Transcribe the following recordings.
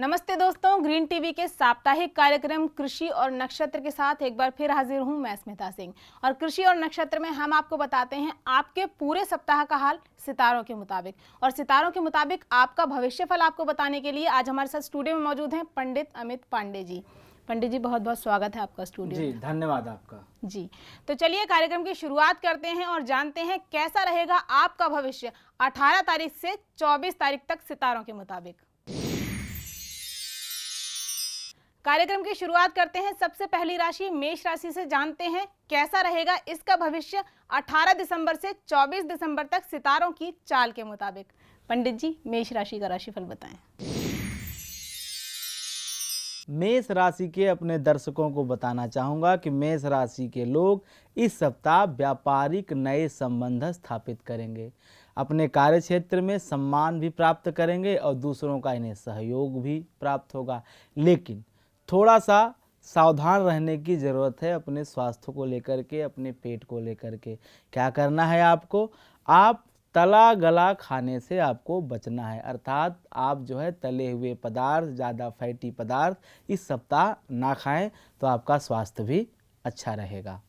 नमस्ते दोस्तों, green TV के साप्ताहिक कार्यक्रम कृषि और नक्षत्र के साथ एक बार फिर हाजिर हूं मैं स्मिता सिंह। और कृषि और नक्षत्र में हम आपको बताते हैं आपके पूरे सप्ताह का हाल सितारों के मुताबिक, और सितारों के मुताबिक आपका भविष्यफल आपको बताने के लिए आज हमारे साथ स्टूडियो में मौजूद हैं पंडित अमित पांडे जी। पंडित जी, बहुत बहुत स्वागत है आपका स्टूडियो में। जी, धन्यवाद आपका। जी, तो चलिए कार्यक्रम की शुरुआत करते हैं और जानते हैं कैसा रहेगा आपका भविष्य 18 तारीख से 24 तारीख तक सितारों के मुताबिक। कार्यक्रम की शुरुआत करते हैं सबसे पहली राशि मेष राशि से। जानते हैं कैसा रहेगा इसका भविष्य 18 दिसंबर से 24 दिसंबर तक सितारों की चाल के मुताबिक। पंडित जी, मेष राशि का राशिफल बताएं। मेष राशि के अपने दर्शकों को बताना चाहूँगा कि मेष राशि के लोग इस सप्ताह व्यापारिक नए संबंध स्थापित करेंगे। अपने कार्य क्षेत्र में सम्मान भी प्राप्त करेंगे और दूसरों का इन्हें सहयोग भी प्राप्त होगा। लेकिन थोड़ा सा सावधान रहने की ज़रूरत है अपने स्वास्थ्य को लेकर के, अपने पेट को लेकर के। क्या करना है आपको? आप तला गला खाने से आपको बचना है, अर्थात आप जो है तले हुए पदार्थ, ज़्यादा फैटी पदार्थ इस सप्ताह ना खाएं, तो आपका स्वास्थ्य भी अच्छा रहेगा।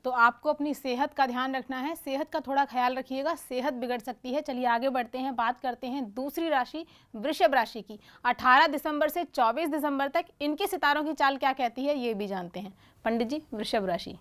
तो आपको अपनी सेहत का ध्यान रखना है, सेहत का थोड़ा ख्याल रखिएगा, सेहत बिगड़ सकती है। चलिए आगे बढ़ते हैं, बात करते हैं दूसरी राशि वृषभ राशि की। 18 दिसंबर से 24 दिसंबर तक इनके सितारों की चाल क्या कहती है ये भी जानते हैं। पंडित जी, वृषभ राशि।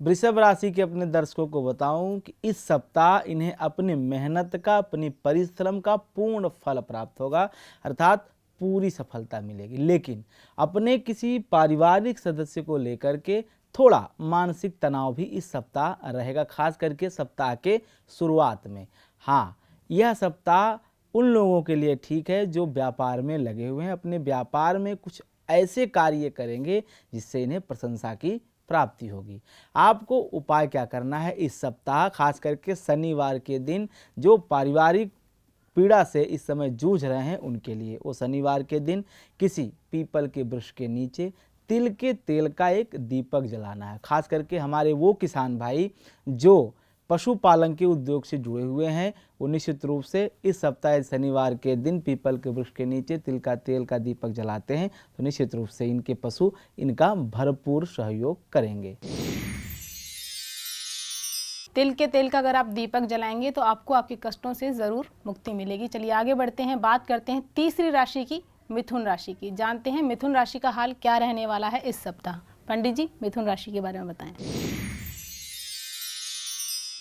वृषभ राशि के अपने दर्शकों को बताऊं कि इस सप्ताह इन्हें अपनी मेहनत का, अपनी परिश्रम का पूर्ण फल प्राप्त होगा, अर्थात पूरी सफलता मिलेगी। लेकिन अपने किसी पारिवारिक सदस्य को लेकर के थोड़ा मानसिक तनाव भी इस सप्ताह रहेगा, खास करके सप्ताह के शुरुआत में। हाँ, यह सप्ताह उन लोगों के लिए ठीक है जो व्यापार में लगे हुए हैं। अपने व्यापार में कुछ ऐसे कार्य करेंगे जिससे इन्हें प्रशंसा की प्राप्ति होगी। आपको उपाय क्या करना है इस सप्ताह, खास करके शनिवार के दिन जो पारिवारिक पीड़ा से इस समय जूझ रहे हैं उनके लिए, वो शनिवार के दिन किसी पीपल के वृक्ष के नीचे तिल के तेल का एक दीपक जलाना है। खास करके हमारे वो किसान भाई जो पशुपालन के उद्योग से जुड़े हुए हैं, वो निश्चित रूप से इस सप्ताह शनिवार के दिन पीपल के वृक्ष के नीचे तिल का तेल का दीपक जलाते हैं, तो निश्चित रूप से इनके पशु इनका भरपूर सहयोग करेंगे। तिल के तेल का अगर आप दीपक जलाएंगे तो आपको आपके कष्टों से जरूर मुक्ति मिलेगी। चलिए आगे बढ़ते हैं, बात करते हैं तीसरी राशि की मिथुन राशि की। जानते हैं मिथुन राशि का हाल क्या रहने वाला है इस सप्ताह। पंडित जी, मिथुन राशि के बारे में बताएं।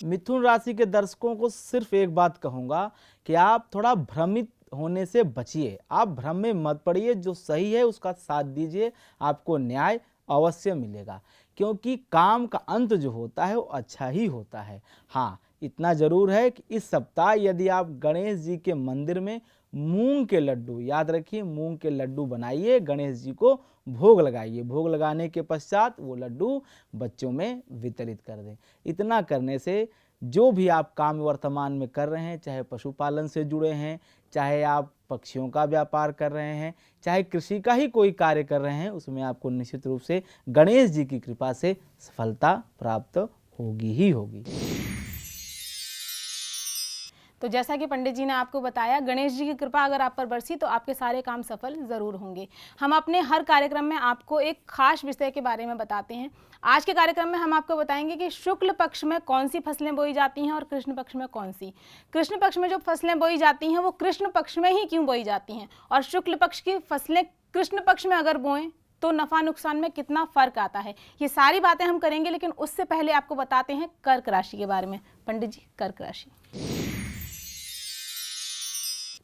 मिथुन राशि के दर्शकों को सिर्फ एक बात कहूँगा कि आप थोड़ा भ्रमित होने से बचिए, आप भ्रम में मत पड़िए, जो सही है उसका साथ दीजिए, आपको न्याय अवश्य मिलेगा, क्योंकि काम का अंत जो होता है वो अच्छा ही होता है। हाँ, इतना जरूर है कि इस सप्ताह यदि आप गणेश जी के मंदिर में मूंग के लड्डू, याद रखिए मूंग के लड्डू बनाइए, गणेश जी को भोग लगाइए, भोग लगाने के पश्चात वो लड्डू बच्चों में वितरित कर दें। इतना करने से जो भी आप काम वर्तमान में कर रहे हैं, चाहे पशुपालन से जुड़े हैं, चाहे आप पक्षियों का व्यापार कर रहे हैं, चाहे कृषि का ही कोई कार्य कर रहे हैं, उसमें आपको निश्चित रूप से गणेश जी की कृपा से सफलता प्राप्त होगी ही होगी। तो जैसा कि पंडित जी ने आपको बताया, गणेश जी की कृपा अगर आप पर बरसी तो आपके सारे काम सफल जरूर होंगे। हम अपने हर कार्यक्रम में आपको एक खास विषय के बारे में बताते हैं। आज के कार्यक्रम में हम आपको बताएंगे कि शुक्ल पक्ष में कौन सी फसलें बोई जाती हैं और कृष्ण पक्ष में कौन सी। कृष्ण पक्ष में जो फसलें बोई जाती हैं वो कृष्ण पक्ष में ही क्यों बोई जाती हैं, और शुक्ल पक्ष की फसलें कृष्ण पक्ष में अगर बोएं तो नफा नुकसान में कितना फर्क आता है, ये सारी बातें हम करेंगे। लेकिन उससे पहले आपको बताते हैं कर्क राशि के बारे में। पंडित जी, कर्क राशि।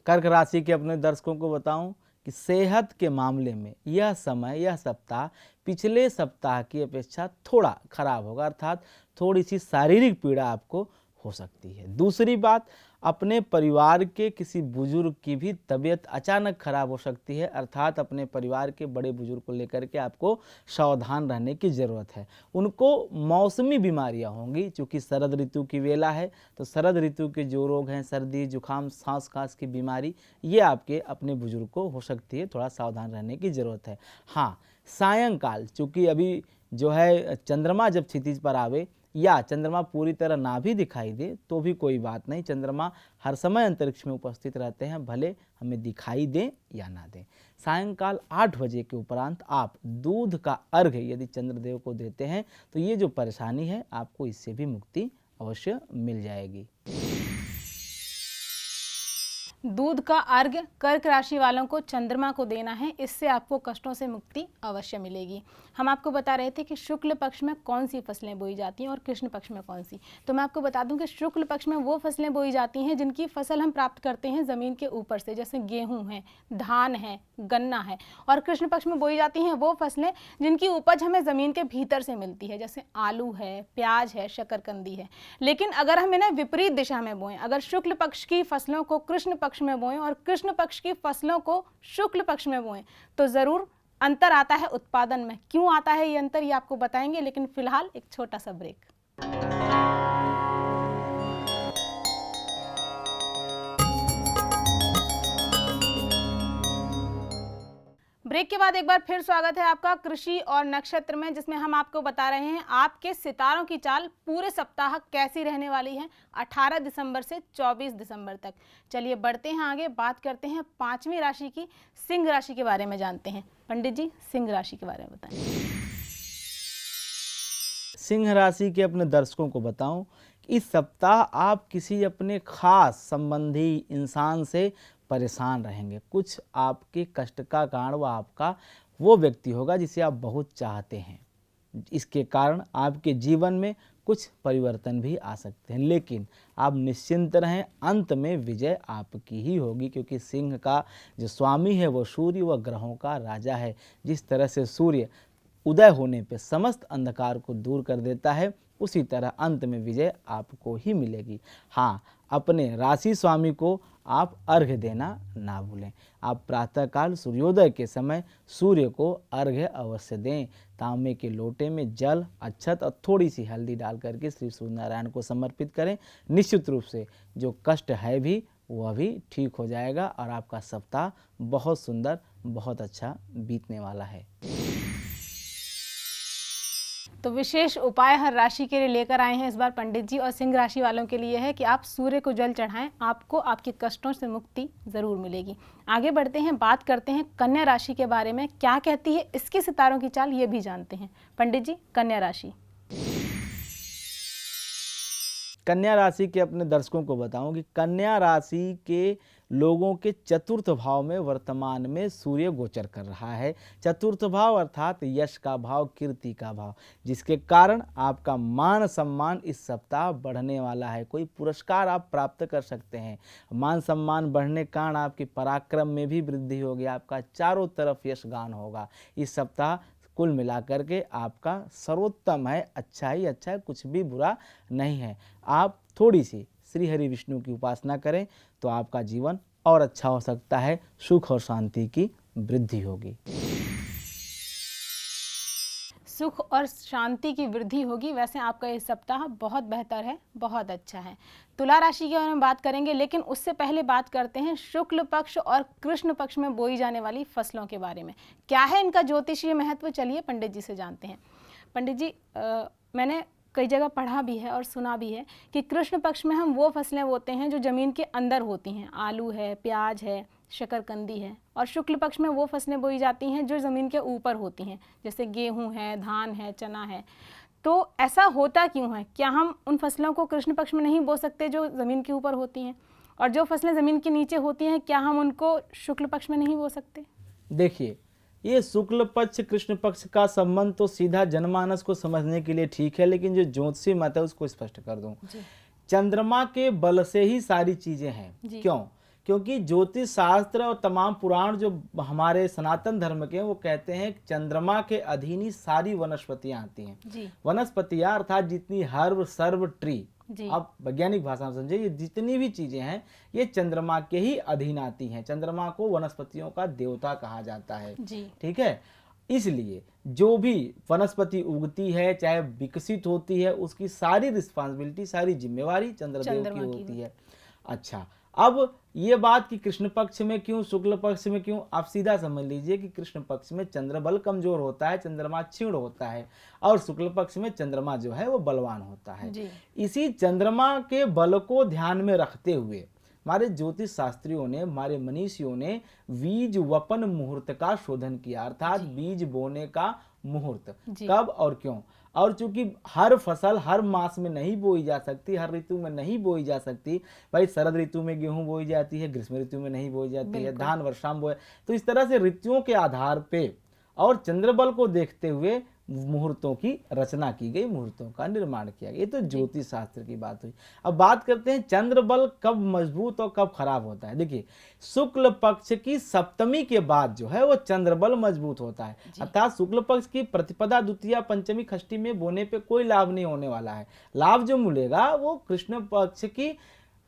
कर्क राशि के अपने दर्शकों को बताऊं कि सेहत के मामले में यह समय, यह सप्ताह पिछले सप्ताह की अपेक्षा थोड़ा खराब होगा, अर्थात थोड़ी सी शारीरिक पीड़ा आपको हो सकती है। दूसरी बात, अपने परिवार के किसी बुजुर्ग की भी तबीयत अचानक खराब हो सकती है, अर्थात अपने परिवार के बड़े बुजुर्ग को लेकर के आपको सावधान रहने की ज़रूरत है। उनको मौसमी बीमारियां होंगी, चूँकि शरद ऋतु की वेला है, तो शरद ऋतु के जो रोग हैं, सर्दी जुकाम सांस खांस की बीमारी, ये आपके अपने बुजुर्ग को हो सकती है, थोड़ा सावधान रहने की ज़रूरत है। हाँ, सायंकाल, चूँकि अभी जो है चंद्रमा जब क्षितिज पर आवे या चंद्रमा पूरी तरह ना भी दिखाई दे तो भी कोई बात नहीं, चंद्रमा हर समय अंतरिक्ष में उपस्थित रहते हैं, भले हमें दिखाई दें या ना दें। सायंकाल 8 बजे के उपरांत आप दूध का अर्घ्य यदि चंद्रदेव को देते हैं तो ये जो परेशानी है आपको इससे भी मुक्ति अवश्य मिल जाएगी। दूध का अर्घ्य कर्क राशि वालों को चंद्रमा को देना है, इससे आपको कष्टों से मुक्ति अवश्य मिलेगी। हम आपको बता रहे थे कि शुक्ल पक्ष में कौन सी फसलें बोई जाती हैं और कृष्ण पक्ष में कौन सी। तो मैं आपको बता दूं कि शुक्ल पक्ष में वो फसलें बोई जाती हैं जिनकी फसल हम प्राप्त करते हैं ज़मीन के ऊपर से, जैसे गेहूँ है, धान है, गन्ना है। और कृष्ण पक्ष में बोई जाती हैं वो फसलें जिनकी उपज हमें ज़मीन के भीतर से मिलती है, जैसे आलू है, प्याज है, शकरकंदी है। लेकिन अगर हम इन्हें विपरीत दिशा में बोएं, अगर शुक्ल पक्ष की फसलों को कृष्ण पक्ष में बोएं और कृष्ण पक्ष की फसलों को शुक्ल पक्ष में बोएं, तो ज़रूर अंतर आता है उत्पादन में। क्यों आता है ये अंतर, ये आपको बताएंगे, लेकिन फिलहाल एक छोटा सा ब्रेक। ब्रेक के बाद एक बार फिर स्वागत है आपका कृषि और नक्षत्र में, जिसमें हम आपको बता रहे हैं आपके सितारों की चाल पूरे सप्ताह कैसी रहने वाली है 18 दिसंबर से 24 दिसंबर तक। चलिए बढ़ते हैं आगे, बात करते हैं 5वीं राशि की, सिंह राशि के बारे में जानते हैं। पंडित जी, सिंह राशि के बारे में बताएं। सिंह राशि के अपने दर्शकों को बताऊं, इस सप्ताह आप किसी अपने खास संबंधी इंसान से परेशान रहेंगे। कुछ आपके कष्ट का कारण वह आपका वो व्यक्ति होगा जिसे आप बहुत चाहते हैं। इसके कारण आपके जीवन में कुछ परिवर्तन भी आ सकते हैं, लेकिन आप निश्चिंत रहें, अंत में विजय आपकी ही होगी, क्योंकि सिंह का जो स्वामी है वो सूर्य, वह ग्रहों का राजा है। जिस तरह से सूर्य उदय होने पे समस्त अंधकार को दूर कर देता है, उसी तरह अंत में विजय आपको ही मिलेगी। हाँ, अपने राशि स्वामी को आप अर्घ्य देना ना भूलें। आप प्रातःकाल सूर्योदय के समय सूर्य को अर्घ्य अवश्य दें। तांबे के लोटे में जल, अक्षत और थोड़ी सी हल्दी डाल करके श्री सूर्यनारायण को समर्पित करें। निश्चित रूप से जो कष्ट है भी वह भी ठीक हो जाएगा और आपका सप्ताह बहुत सुंदर, बहुत अच्छा बीतने वाला है। तो विशेष उपाय हर राशि के लिए लेकर आए हैं इस बार पंडित जी, और सिंह राशि वालों के लिए है कि आप सूर्य को जल चढ़ाएं, आपको आपके कष्टों से मुक्ति जरूर मिलेगी। आगे बढ़ते हैं, बात करते हैं कन्या राशि के बारे में, क्या कहती है इसके सितारों की चाल, ये भी जानते हैं। पंडित जी, कन्या राशि। कन्या राशि के अपने दर्शकों को बताऊं कि कन्या राशि के लोगों के चतुर्थ भाव में वर्तमान में सूर्य गोचर कर रहा है। चतुर्थ भाव अर्थात यश का भाव, कीर्ति का भाव, जिसके कारण आपका मान सम्मान इस सप्ताह बढ़ने वाला है। कोई पुरस्कार आप प्राप्त कर सकते हैं। मान सम्मान बढ़ने के कारण आपके पराक्रम में भी वृद्धि होगी, आपका चारों तरफ यशगान होगा। इस सप्ताह कुल मिलाकर के आपका सर्वोत्तम है, अच्छा ही अच्छा है, कुछ भी बुरा नहीं है। आप थोड़ी सी श्री हरि विष्णु की उपासना करें तो आपका जीवन और अच्छा हो सकता है, सुख और शांति की वृद्धि होगी। सुख और शांति की वृद्धि होगी। वैसे आपका ये सप्ताह बहुत बेहतर है, बहुत अच्छा है। तुला राशि के बारे में बात करेंगे, लेकिन उससे पहले बात करते हैं शुक्ल पक्ष और कृष्ण पक्ष में बोई जाने वाली फसलों के बारे में। क्या है इनका ज्योतिषीय महत्व, चलिए पंडित जी से जानते हैं। पंडित जी, मैंने कई जगह पढ़ा भी है और सुना भी है कि कृष्ण पक्ष में हम वो फसलें बोते हैं जो ज़मीन के अंदर होती हैं, आलू है, प्याज है, शकरकंदी है, और शुक्ल पक्ष में वो फसलें बोई जाती हैं जो ज़मीन के ऊपर होती हैं, जैसे गेहूं है, धान है, चना है। तो ऐसा होता क्यों है? क्या हम उन फसलों को कृष्ण पक्ष में नहीं बो सकते जो ज़मीन के ऊपर होती हैं, और जो फसलें ज़मीन के नीचे होती हैं क्या हम उनको शुक्ल पक्ष में नहीं बो सकते? देखिए, ये शुक्ल पक्ष कृष्ण पक्ष का संबंध तो सीधा जनमानस को समझने के लिए ठीक है, लेकिन जो ज्योतिषी मत है उसको स्पष्ट कर दूं। चंद्रमा के बल से ही सारी चीजें हैं। क्यों? क्योंकि ज्योतिष शास्त्र और तमाम पुराण जो हमारे सनातन धर्म के हैं वो कहते हैं चंद्रमा के अधीन ही सारी वनस्पतियां आती हैं। वनस्पतियां अर्थात जितनी हर्ब सर्व ट्री, आप वैज्ञानिक भाषा में समझे, ये जितनी भी चीजें हैं ये चंद्रमा के ही अधीन आती हैं। चंद्रमा को वनस्पतियों का देवता कहा जाता है, ठीक है। इसलिए जो भी वनस्पति उगती है चाहे विकसित होती है उसकी सारी रिस्पांसिबिलिटी, सारी जिम्मेवारी चंद्रदेव की होती है। अच्छा, अब ये बात कि कृष्ण पक्ष में क्यों, शुक्ल पक्ष में क्यों, आप सीधा समझ लीजिए कि कृष्ण पक्ष में चंद्र बल कमजोर होता है, चंद्रमा क्षीण होता है, और शुक्ल पक्ष में चंद्रमा जो है वो बलवान होता है। जी। इसी चंद्रमा के बल को ध्यान में रखते हुए हमारे ज्योतिष शास्त्रियों ने, हमारे मनीषियों ने बीज वपन मुहूर्त का शोधन किया, अर्थात बीज बोने का मुहूर्त कब और क्यों। और चूंकि हर फसल हर मास में नहीं बोई जा सकती, हर ऋतु में नहीं बोई जा सकती, भाई शरद ऋतु में गेहूं बोई जाती है, ग्रीष्म ऋतु में नहीं बोई जाती है, धान वर्षा में बोए, तो इस तरह से ऋतुओं के आधार पे और चंद्रबल को देखते हुए मुहूर्तों की रचना की गई, मुहूर्तों का निर्माण किया गया। ये तो ज्योतिष शास्त्र की बात हुई। अब बात करते हैं चंद्र बल कब मजबूत और कब खराब होता है। देखिए, शुक्ल पक्ष की सप्तमी के बाद जो है वो चंद्र बल मजबूत होता है, अर्थात शुक्ल पक्ष की प्रतिपदा, द्वितीया, पंचमी, षष्ठी में बोने पे कोई लाभ नहीं होने वाला है। लाभ जो मिलेगा वो कृष्ण पक्ष की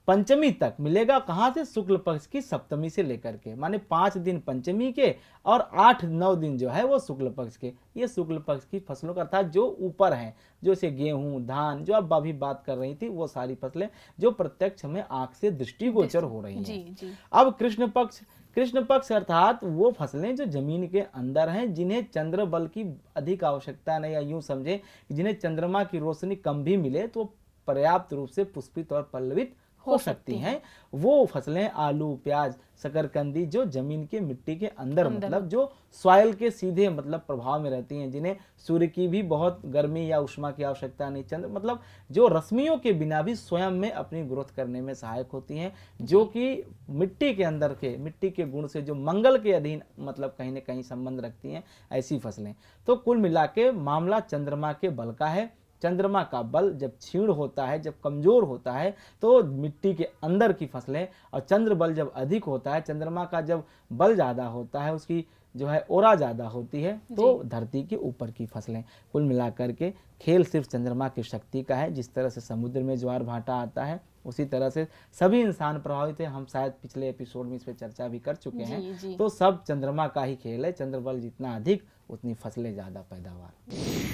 पंचमी तक मिलेगा। कहाँ से? शुक्ल पक्ष की सप्तमी से लेकर के, माने 5 दिन पंचमी के और 8-9 दिन जो है वो शुक्ल पक्ष के। ये शुक्ल पक्ष की फसलों का, अर्थात जो ऊपर हैं, जैसे गेहूं, धान, जो आप अभी बात कर रही थी, वो सारी फसलें जो प्रत्यक्ष हमें आंख से दृष्टिगोचर हो रही हैं। अब कृष्ण पक्ष अर्थात वो फसलें जो जमीन के अंदर हैं, जिन्हें चंद्र बल की अधिक आवश्यकता नहीं, या यूं समझे जिन्हें चंद्रमा की रोशनी कम भी मिले तो पर्याप्त रूप से पुष्पित और पल्लवित हो सकती हैं, वो फसलें आलू, प्याज, शकरकंदी, जो जमीन के मिट्टी के अंदर मतलब जो सॉइल के सीधे मतलब प्रभाव में रहती हैं, जिन्हें सूर्य की भी बहुत गर्मी या उष्मा की आवश्यकता नहीं, चंद्र मतलब जो रश्मियों के बिना भी स्वयं में अपनी ग्रोथ करने में सहायक होती हैं, जो कि मिट्टी के अंदर के, मिट्टी के गुण से जो मंगल के अधीन मतलब कहीं न कहीं संबंध रखती हैं, ऐसी फसलें। तो कुल मिला के मामला चंद्रमा के बल का है। चंद्रमा का बल जब क्षीण होता है, जब कमजोर होता है, तो मिट्टी के अंदर की फसलें, और चंद्र बल जब अधिक होता है, चंद्रमा का जब बल ज़्यादा होता है, उसकी जो है ओरा ज़्यादा होती है, तो धरती के ऊपर की फसलें। कुल मिलाकर के खेल सिर्फ चंद्रमा की शक्ति का है। जिस तरह से समुद्र में ज्वार भाटा आता है, उसी तरह से सभी इंसान प्रभावित है। हम शायद पिछले एपिसोड में इस पर चर्चा भी कर चुके हैं। तो सब चंद्रमा का ही खेल है। चंद्र बल जितना अधिक, उतनी फसलें ज़्यादा पैदावार।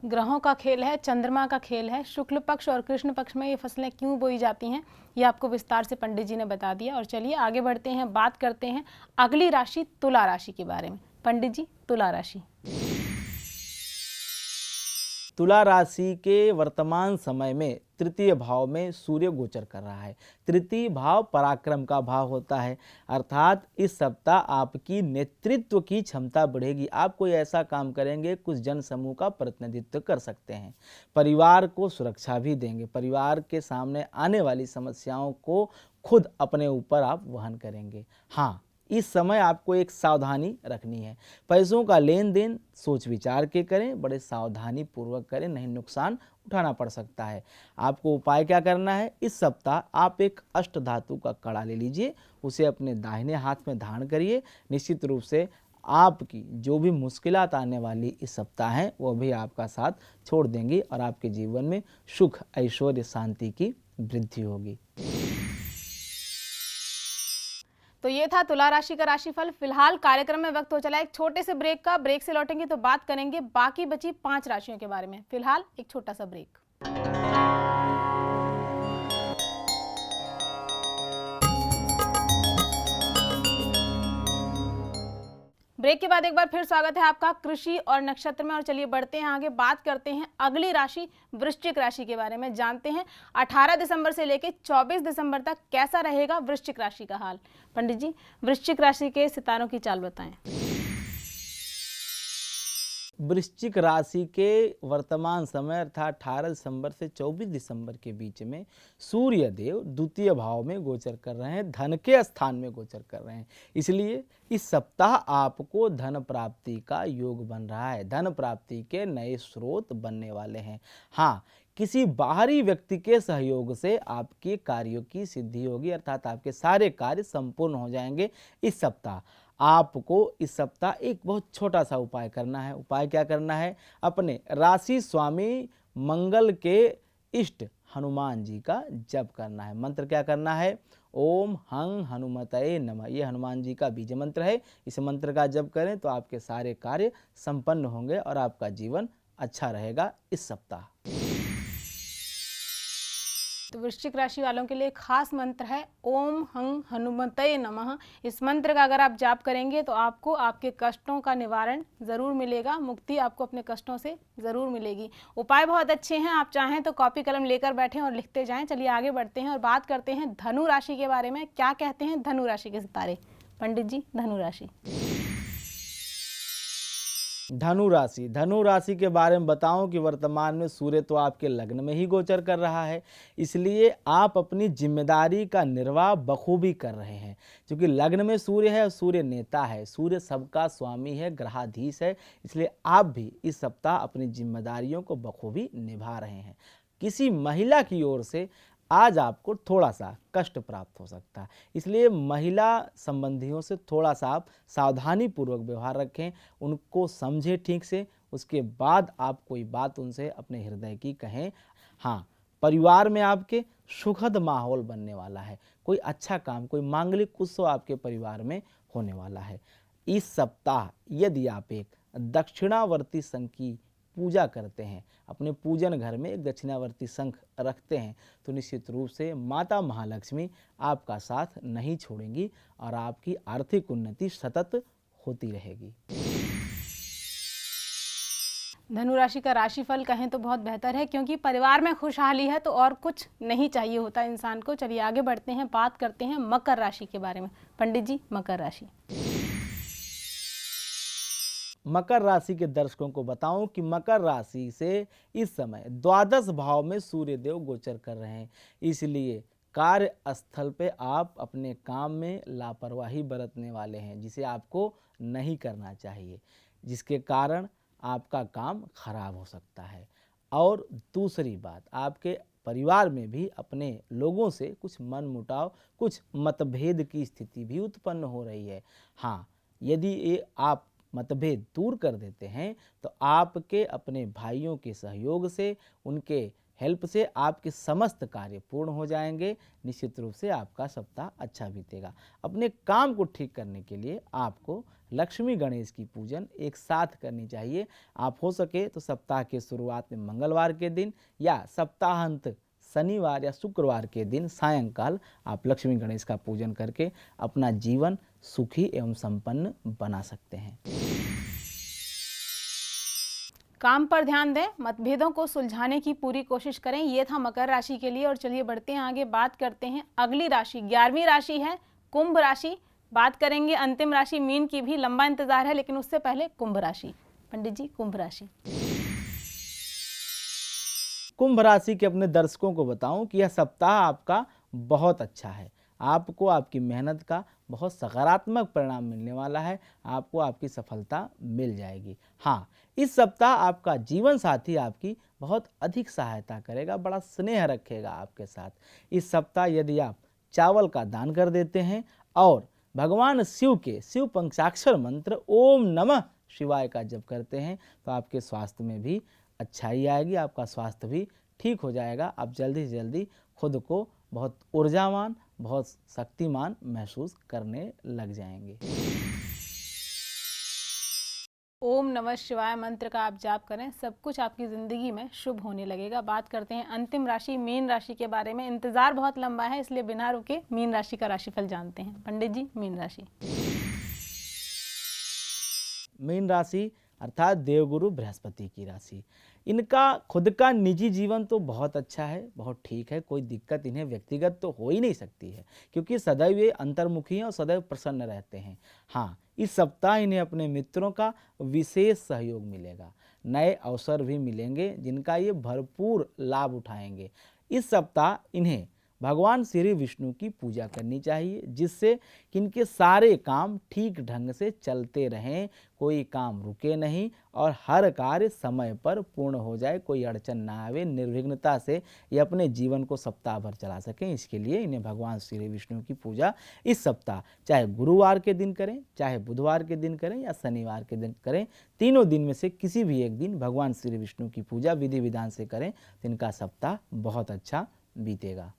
ग्रहों का खेल है, चंद्रमा का खेल है। शुक्ल पक्ष और कृष्ण पक्ष में ये फसलें क्यों बोई जाती हैं, ये आपको विस्तार से पंडित जी ने बता दिया। और चलिए आगे बढ़ते हैं, बात करते हैं अगली राशि तुला राशि के बारे में। पंडित जी, तुला राशि। तुला राशि के वर्तमान समय में तृतीय भाव में सूर्य गोचर कर रहा है। तृतीय भाव पराक्रम का भाव होता है, अर्थात इस सप्ताह आपकी नेतृत्व की क्षमता बढ़ेगी। आप कोई ऐसा काम करेंगे, कुछ जन समूह का प्रतिनिधित्व कर सकते हैं, परिवार को सुरक्षा भी देंगे, परिवार के सामने आने वाली समस्याओं को खुद अपने ऊपर आप वहन करेंगे। हाँ, इस समय आपको एक सावधानी रखनी है। पैसों का लेन देन सोच विचार के करें, बड़े सावधानी पूर्वक करें, नहीं नुकसान उठाना पड़ सकता है। आपको उपाय क्या करना है? इस सप्ताह आप एक अष्ट धातु का कड़ा ले लीजिए, उसे अपने दाहिने हाथ में धारण करिए। निश्चित रूप से आपकी जो भी मुश्किलात आने वाली इस सप्ताह हैं, वो भी आपका साथ छोड़ देंगी और आपके जीवन में सुख, ऐश्वर्य, शांति की वृद्धि होगी। तो ये था तुला राशि का राशिफल। फिलहाल कार्यक्रम में वक्त हो चला एक छोटे से ब्रेक का। ब्रेक से लौटेंगे तो बात करेंगे बाकी बची 5 राशियों के बारे में। फिलहाल एक छोटा सा ब्रेक। ब्रेक के बाद एक बार फिर स्वागत है आपका कृषि और नक्षत्र में। और चलिए बढ़ते हैं आगे, बात करते हैं अगली राशि वृश्चिक राशि के बारे में। जानते हैं 18 दिसंबर से लेकर 24 दिसंबर तक कैसा रहेगा वृश्चिक राशि का हाल। पंडित जी, वृश्चिक राशि के सितारों की चाल बताएं। वृश्चिक राशि के वर्तमान समय अर्थात 18 दिसंबर से 24 दिसंबर के बीच में सूर्य देव द्वितीय भाव में गोचर कर रहे हैं, धन के स्थान में गोचर कर रहे हैं। इसलिए इस सप्ताह आपको धन प्राप्ति का योग बन रहा है, धन प्राप्ति के नए स्रोत बनने वाले हैं। हाँ, किसी बाहरी व्यक्ति के सहयोग से आपके कार्यों की सिद्धि होगी, अर्थात आपके सारे कार्य संपूर्ण हो जाएंगे इस सप्ताह। आपको इस सप्ताह एक बहुत छोटा सा उपाय करना है। उपाय क्या करना है? अपने राशि स्वामी मंगल के इष्ट हनुमान जी का जप करना है। मंत्र क्या करना है? ओम हं हनुमतये नमः। ये हनुमान जी का बीज मंत्र है। इस मंत्र का जप करें तो आपके सारे कार्य संपन्न होंगे और आपका जीवन अच्छा रहेगा इस सप्ताह। तो वृश्चिक राशि वालों के लिए खास मंत्र है ओम हं हनुमते नमः। इस मंत्र का अगर आप जाप करेंगे तो आपको आपके कष्टों का निवारण ज़रूर मिलेगा, मुक्ति आपको अपने कष्टों से ज़रूर मिलेगी। उपाय बहुत अच्छे हैं, आप चाहें तो कॉपी कलम लेकर बैठें और लिखते जाएं। चलिए आगे बढ़ते हैं और बात करते हैं धनु राशि के बारे में। क्या कहते हैं धनु राशि के सितारे? पंडित जी, धनु राशि। धनु राशि के बारे में बताऊं कि वर्तमान में सूर्य तो आपके लग्न में ही गोचर कर रहा है, इसलिए आप अपनी जिम्मेदारी का निर्वाह बखूबी कर रहे हैं। क्योंकि लग्न में सूर्य है, सूर्य नेता है, सूर्य सबका स्वामी है, ग्रहाधीश है, इसलिए आप भी इस सप्ताह अपनी जिम्मेदारियों को बखूबी निभा रहे हैं। किसी महिला की ओर से आज आपको थोड़ा सा कष्ट प्राप्त हो सकता है, इसलिए महिला संबंधियों से थोड़ा सा आप सावधानी पूर्वक व्यवहार रखें, उनको समझें ठीक से, उसके बाद आप कोई बात उनसे अपने हृदय की कहें। हाँ, परिवार में आपके सुखद माहौल बनने वाला है, कोई अच्छा काम, कोई मांगलिक उत्सव आपके परिवार में होने वाला है। इस सप्ताह यदि आप एक दक्षिणावर्ती शंख की पूजा करते हैं, अपने पूजन घर में एक दक्षिणावर्ती शंख रखते हैं, तो निश्चित रूप से माता महालक्ष्मी आपका साथ नहीं छोड़ेंगी और आपकी आर्थिक उन्नति सतत होती रहेगी। धनु राशि का राशिफल कहें तो बहुत बेहतर है, क्योंकि परिवार में खुशहाली है तो और कुछ नहीं चाहिए होता इंसान को। चलिए आगे बढ़ते हैं, बात करते हैं मकर राशि के बारे में। पंडित जी, मकर राशि। मकर राशि के दर्शकों को बताऊं कि मकर राशि से इस समय द्वादश भाव में सूर्यदेव गोचर कर रहे हैं, इसलिए कार्यस्थल पे आप अपने काम में लापरवाही बरतने वाले हैं, जिसे आपको नहीं करना चाहिए, जिसके कारण आपका काम खराब हो सकता है। और दूसरी बात, आपके परिवार में भी अपने लोगों से कुछ मनमुटाव, कुछ मतभेद की स्थिति भी उत्पन्न हो रही है। हाँ, यदि ये आप मतभेद दूर कर देते हैं तो आपके अपने भाइयों के सहयोग से, उनके हेल्प से आपके समस्त कार्य पूर्ण हो जाएंगे। निश्चित रूप से आपका सप्ताह अच्छा बीतेगा। अपने काम को ठीक करने के लिए आपको लक्ष्मी गणेश की पूजन एक साथ करनी चाहिए। आप हो सके तो सप्ताह के शुरुआत में मंगलवार के दिन या सप्ताहांत शनिवार या शुक्रवार के दिन सायंकाल आप लक्ष्मी गणेश का पूजन करके अपना जीवन सुखी एवं संपन्न बना सकते हैं। काम पर ध्यान दें, मतभेदों को सुलझाने की पूरी कोशिश करें। ये था मकर राशि के लिए। और चलिए बढ़ते हैं आगे, बात करते हैं अगली राशि, 11वीं राशि है कुंभ राशि। बात करेंगे अंतिम राशि मीन की भी, लंबा इंतजार है, लेकिन उससे पहले कुंभ राशि। पंडित जी, कुंभ राशि। कुंभ राशि के अपने दर्शकों को बताऊं कि यह सप्ताह आपका बहुत अच्छा है। आपको आपकी मेहनत का बहुत सकारात्मक परिणाम मिलने वाला है, आपको आपकी सफलता मिल जाएगी। हाँ, इस सप्ताह आपका जीवन साथी आपकी बहुत अधिक सहायता करेगा, बड़ा स्नेह रखेगा आपके साथ। इस सप्ताह यदि आप चावल का दान कर देते हैं और भगवान शिव के शिव पंचाक्षर मंत्र ओम नमः शिवाय का जप करते हैं तो आपके स्वास्थ्य में भी अच्छाई आएगी, आपका स्वास्थ्य भी ठीक हो जाएगा। आप जल्दी से जल्दी खुद को बहुत ऊर्जावान, बहुत शक्तिमान महसूस करने लग जाएंगे। ओम नमः शिवाय मंत्र का आप जाप करें, सब कुछ आपकी ज़िंदगी में शुभ होने लगेगा। बात करते हैं अंतिम राशि मीन राशि के बारे में। इंतज़ार बहुत लंबा है, इसलिए बिना रुके मीन राशि का राशिफल जानते हैं। पंडित जी, मीन राशि। मीन राशि अर्थात देवगुरु बृहस्पति की राशि। इनका खुद का निजी जीवन तो बहुत अच्छा है, बहुत ठीक है, कोई दिक्कत इन्हें व्यक्तिगत तो हो ही नहीं सकती है, क्योंकि सदैव ये अंतर्मुखी हैं और सदैव प्रसन्न रहते हैं। हाँ, इस सप्ताह इन्हें अपने मित्रों का विशेष सहयोग मिलेगा, नए अवसर भी मिलेंगे जिनका ये भरपूर लाभ उठाएंगे। इस सप्ताह इन्हें भगवान श्री विष्णु की पूजा करनी चाहिए, जिससे कि इनके सारे काम ठीक ढंग से चलते रहें, कोई काम रुके नहीं और हर कार्य समय पर पूर्ण हो जाए, कोई अड़चन ना आवे, निर्विघ्नता से ये अपने जीवन को सप्ताह भर चला सकें। इसके लिए इन्हें भगवान श्री विष्णु की पूजा इस सप्ताह चाहे गुरुवार के दिन करें, चाहे बुधवार के दिन करें या शनिवार के दिन करें, तीनों दिन में से किसी भी एक दिन भगवान श्री विष्णु की पूजा विधि विधान से करें तो इनका सप्ताह बहुत अच्छा बीतेगा।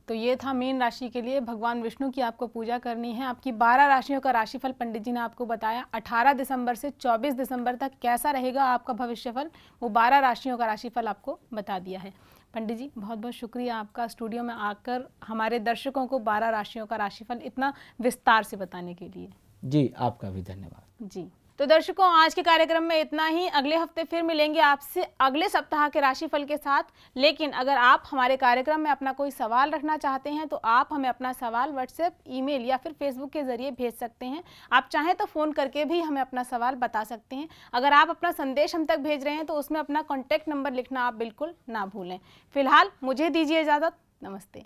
तो ये था मीन राशि के लिए भगवान विष्णु की आपको पूजा करनी है। आपकी 12 राशियों का राशिफल पंडित जी ने आपको बताया। 18 दिसंबर से 24 दिसंबर तक कैसा रहेगा आपका भविष्यफल, वो 12 राशियों का राशिफल आपको बता दिया है। पंडित जी बहुत बहुत शुक्रिया आपका स्टूडियो में आकर हमारे दर्शकों को 12 राशियों का राशिफल इतना विस्तार से बताने के लिए। जी आपका भी धन्यवाद। जी तो दर्शकों, आज के कार्यक्रम में इतना ही। अगले हफ्ते फिर मिलेंगे आपसे अगले सप्ताह के राशिफल के साथ। लेकिन अगर आप हमारे कार्यक्रम में अपना कोई सवाल रखना चाहते हैं तो आप हमें अपना सवाल व्हाट्सएप, ईमेल या फिर फेसबुक के जरिए भेज सकते हैं। आप चाहें तो फ़ोन करके भी हमें अपना सवाल बता सकते हैं। अगर आप अपना संदेश हम तक भेज रहे हैं तो उसमें अपना कॉन्टैक्ट नंबर लिखना आप बिल्कुल ना भूलें। फिलहाल मुझे दीजिए इजाज़त। नमस्ते।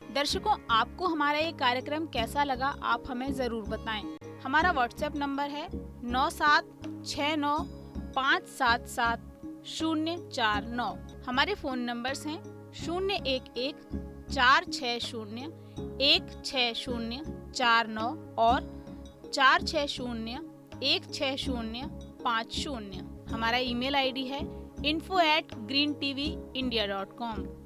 दर्शकों, आपको हमारा ये कार्यक्रम कैसा लगा आप हमें ज़रूर बताएं। हमारा व्हाट्सएप नंबर है 9769577049। हमारे फ़ोन नंबर्स हैं 011-460-16049 और 460-16050। हमारा ईमेल आईडी है info@greentvindia.com।